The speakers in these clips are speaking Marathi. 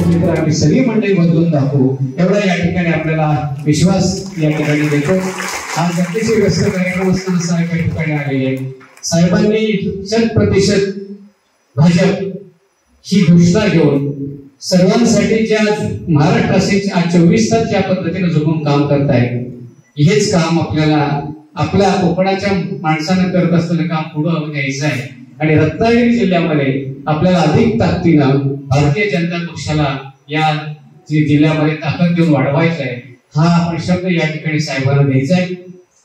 घेतली तर आम्ही सगळी मंडळी बदलून दाखवू एवढा या ठिकाणी आपल्याला विश्वास या ठिकाणी देतो. आज अतिशय व्यस्त कार्यक्रम असताना साहेब या ठिकाणी आलेले साहेबांनी 100% भाजप ही घोषणा घेऊन सर्वांसाठी ज्या महाराष्ट्राचे आज 24 तास ज्या पद्धतीने झोपून काम करतायत हेच काम आपल्याला आपल्या कोकणाच्या माणसानं करत असलेलं काम पुढे न्यायचं आहे आणि रत्नागिरी जिल्ह्यामध्ये आपल्याला अधिक ताकदीनं भारतीय जनता पक्षाला या जिल्ह्यामध्ये ताकद देऊन वाढवायचं आहे. हा आपण शब्द या ठिकाणी साहेबांना द्यायचा आहे.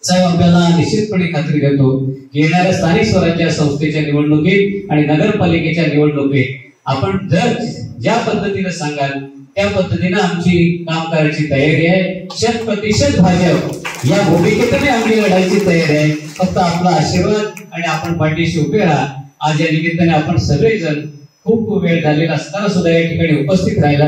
साहेब आपल्याला निश्चितपणे खात्री देतो की येणाऱ्या स्थानिक स्वराज्य संस्थेच्या निवडणुकीत आणि नगरपालिकेच्या निवडणुकीत आपण जर ज्या पद्धतीने सांगाल त्या पद्धतीने आमची काम करायची तयारी आहे. 100% भाजप या भूमिकेतून आमची लढायची तयारी आहे. फक्त आपला आशीर्वाद आणि आपण पाठीशी उभे राहा. आज या निमित्ताने आपण सगळेजण खूप वेळ झालेला असताना सुद्धा या ठिकाणी उपस्थित राहिला.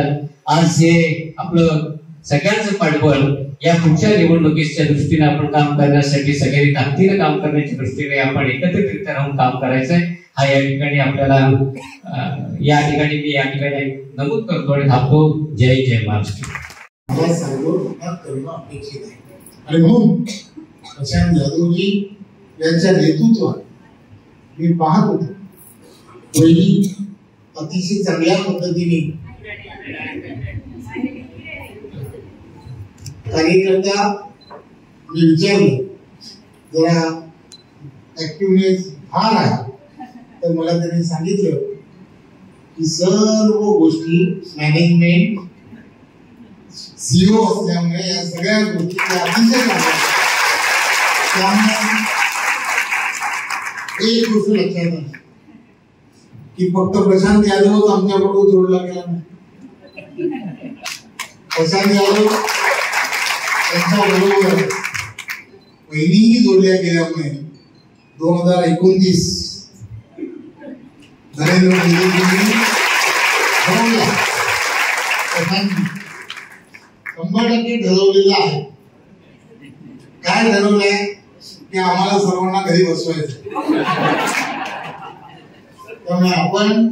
आज हे आपलं सगळ्यांचं पाठबळ या पुढच्या निवडणुकीच्या दृष्टीने आपण काम करण्यासाठी सगळ्यांनी ताकदीने काम करण्याच्या दृष्टीने आपण एकत्रितरित्या राहून काम करायचंय. हा या ठिकाणी आपल्याला या ठिकाणी नमूद करतो आणि थांबतो. जय जय महाराष्ट्र. अपेक्षित आहे आणि म्हणून प्रशांत जाधवजी यांच्या नेतृत्वात मी पाहत होतो पहिली अतिशय चांगल्या पद्धतीने कार्यकर्ता मी विचारलं जरा ऍक्टिव्हनेस फार आहे तर मला त्यांनी सांगितलं की सर्व गोष्टी मॅनेजमेंट सीओ असल्यामुळे या सगळ्या गोष्टी अतिशय त्यामुळे एक गोष्ट लक्षात आली की फक्त प्रशांत यादवच आमच्याबरोबर जोडला गेला नाही. प्रशांत यादव त्यांच्याबरोबर पहिलीही जोडल्या गेल्यामुळे 2029 नरेंद्र मोदीजींनी 100% ठरवलेलं आहे. काय ठरवलंय की आम्हाला सर्वांना घरी बसवायचं. त्यामुळे आपण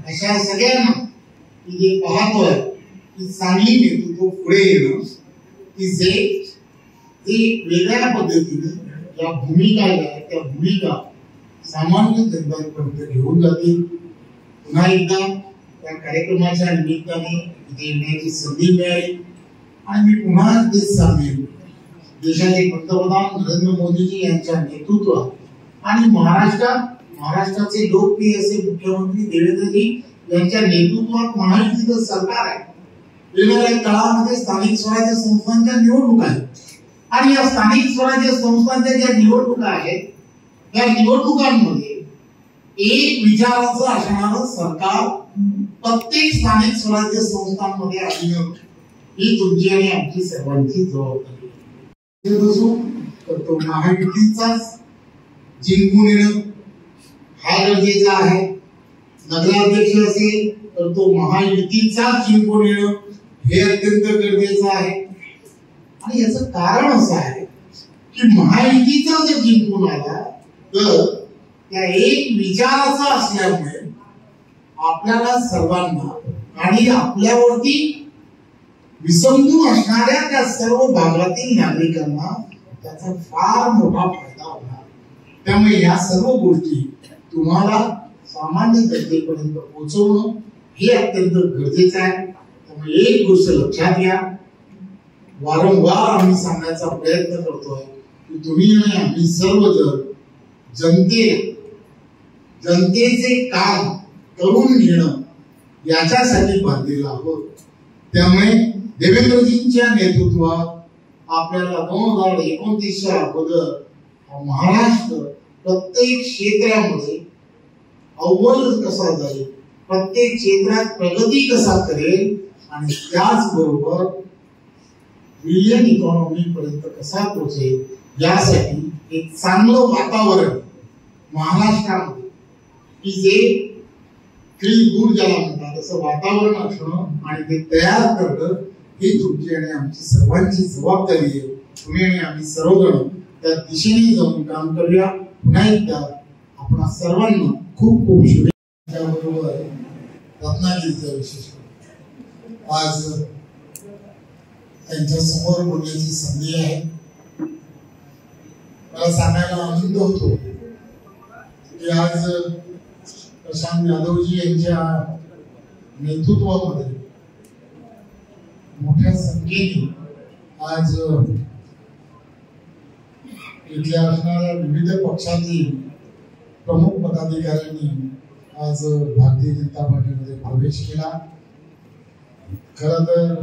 अशा सगळ्यांना की जे पाहतोय की चांगली नेतृत्व पुढे येणं की जे वेगळ्या पद्धतीने ज्या भूमिका आहेत त्या भूमिका सामान्य जनतांपर्यंत घेऊन जातील. पुन्हा एकदा त्या कार्यक्रमाच्या निमित्ताने इथे येण्याची संधी मिळाली आणि मी पुन्हा तेच सांगेन देशाचे पंतप्रधान नरेंद्र मोदीजी यांच्या नेतृत्वात आणि महाराष्ट्राचे लोकप्रिय असे मुख्यमंत्री देवेंद्रजी यांच्या नेतृत्वात महायुतीचं सरकार आहे. येणाऱ्या काळामध्ये स्थानिक स्वराज्य संस्थांच्या निवडणुका आहेत आणि या स्थानिक स्वराज्य संस्थांच्या ज्या निवडणुका आहेत त्या निवडणुकांमध्ये एक विचाराचं असणारं सरकार प्रत्येक स्थानिक स्वराज्य संस्थांमध्ये आणणं ही तुमची आणि आमची सर्वांची जबाबदारी आहे. तो महायुतीचाच जिंकून येणं हा गरजेचा आहे. नगराध्यक्ष असेल तर तो महायुतीचाच जिंकून येणं हे अत्यंत गरजेचं आहे. आणि याचं कारण असं आहे की महायुतीचा जर जिंकून आला तर त्या एक विचाराचा असल्यामुळे आपल्याला सर्वांना आणि आपल्यावरती विसंबून असणाऱ्या त्या सर्व भागातील नागरिकांना त्याचा फार मोठा फायदा होणार. त्यामुळे या सर्व गोष्टी तुम्हाला सामान्य जनतेपर्यंत पोहोचवणं हे अत्यंत गरजेचं आहे. त्यामुळे एक गोष्ट लक्षात घ्या, वारंवार आम्ही सांगण्याचा प्रयत्न करतोय की तुम्ही आणि आम्ही सर्वजण जनतेचे काम करून घेणं याच्यासाठी बांधलेलं आहोत. त्यामुळे देवेंद्रजींच्या नेतृत्वात आपल्याला 2029 अगोदर महाराष्ट्र प्रत्येक क्षेत्रामध्ये अव्वल कसा जाईल, प्रत्येक क्षेत्रात प्रगती कसा करेल आणि त्याचबरोबर बिलियन इकॉनॉमी पर्यंत कसा पोहोचेल यासाठी एक चांगलं वातावरण महाराष्ट्रामध्ये की जे गुड ज्याला म्हणतात असं वातावरण असणं आणि ते तयार करणं ही तुमची आणि आमची सर्वांची जबाबदारी आहे. तुम्ही आणि आम्ही सर्वजण त्या दिशेने जाऊन काम करूया. पुन्हा एकदा आपण सर्वांना खूप खूप शुभेच्छा. त्याबरोबर रत्नागिरीचा विशेष आज त्यांच्या समोर बोलण्याची संधी आहे. मला सांगायला आनंद होतो की आज प्रशांत यादवजी यांच्या नेतृत्वामध्ये मोठ्या संख्येने आज इथल्या असणाऱ्या विविध पक्षातील प्रमुख पदाधिकाऱ्यांनी आज भारतीय जनता पार्टीमध्ये प्रवेश केला. खरं तर